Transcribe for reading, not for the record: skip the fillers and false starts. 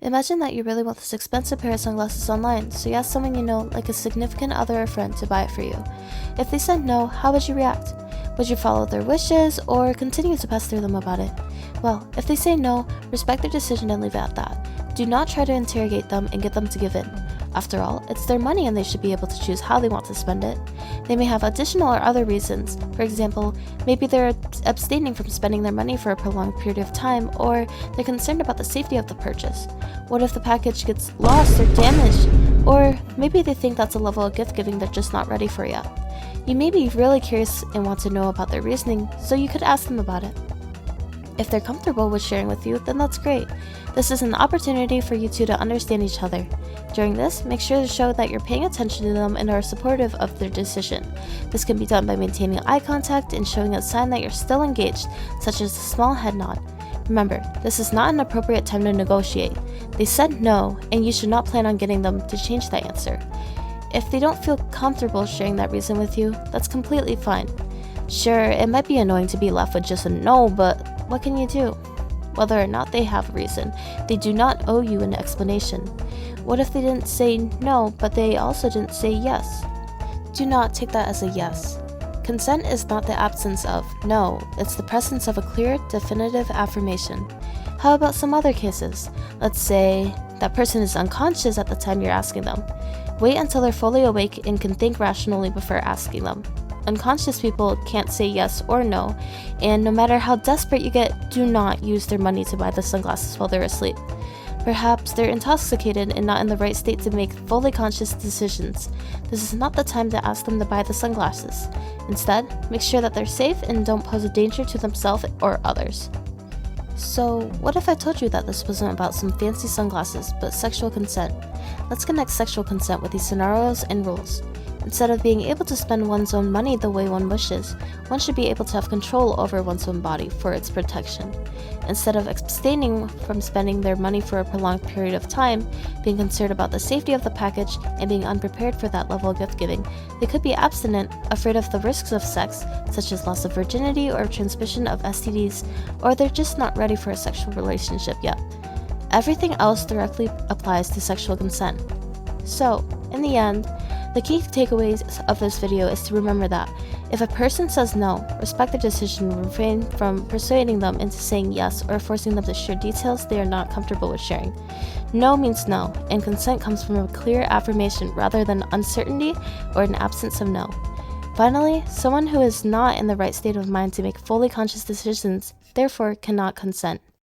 Imagine that you really want this expensive pair of sunglasses online, so you ask someone you know, like a significant other or friend, to buy it for you. If they said no, how would you react? Would you follow their wishes, or continue to pester them about it? Well, if they say no, respect their decision and leave it at that. Do not try to interrogate them and get them to give in. After all, it's their money and they should be able to choose how they want to spend it. They may have additional or other reasons. For example, maybe they're abstaining from spending their money for a prolonged period of time, or they're concerned about the safety of the purchase. What if the package gets lost or damaged? Or maybe they think that's a level of gift giving they're just not ready for yet. You may be really curious and want to know about their reasoning, so you could ask them about it. If they're comfortable with sharing with you, then that's great. This is an opportunity for you two to understand each other. During this, make sure to show that you're paying attention to them and are supportive of their decision. This can be done by maintaining eye contact and showing a sign that you're still engaged, such as a small head nod. Remember, this is not an appropriate time to negotiate. They said no, and you should not plan on getting them to change that answer. If they don't feel comfortable sharing that reason with you, that's completely fine. Sure, it might be annoying to be left with just a no, but what can you do? Whether or not they have a reason, they do not owe you an explanation. What if they didn't say no, but they also didn't say yes? Do not take that as a yes. Consent is not the absence of no, it's the presence of a clear, definitive affirmation. How about some other cases? Let's say that person is unconscious at the time you're asking them. Wait until they're fully awake and can think rationally before asking them. Unconscious people can't say yes or no, and no matter how desperate you get, do not use their money to buy the sunglasses while they're asleep. Perhaps they're intoxicated and not in the right state to make fully conscious decisions. This is not the time to ask them to buy the sunglasses. Instead, make sure that they're safe and don't pose a danger to themselves or others. So, what if I told you that this wasn't about some fancy sunglasses, but sexual consent? Let's connect sexual consent with these scenarios and rules. Instead of being able to spend one's own money the way one wishes, one should be able to have control over one's own body for its protection. Instead of abstaining from spending their money for a prolonged period of time, being concerned about the safety of the package, and being unprepared for that level of gift giving, they could be abstinent, afraid of the risks of sex, such as loss of virginity or transmission of STDs, or they're just not ready for a sexual relationship yet. Everything else directly applies to sexual consent. So, in the end, the key takeaways of this video is to remember that if a person says no, respect their decision and refrain from persuading them into saying yes or forcing them to share details they are not comfortable with sharing. No means no, and consent comes from a clear affirmation rather than uncertainty or an absence of no. Finally, someone who is not in the right state of mind to make fully conscious decisions therefore cannot consent.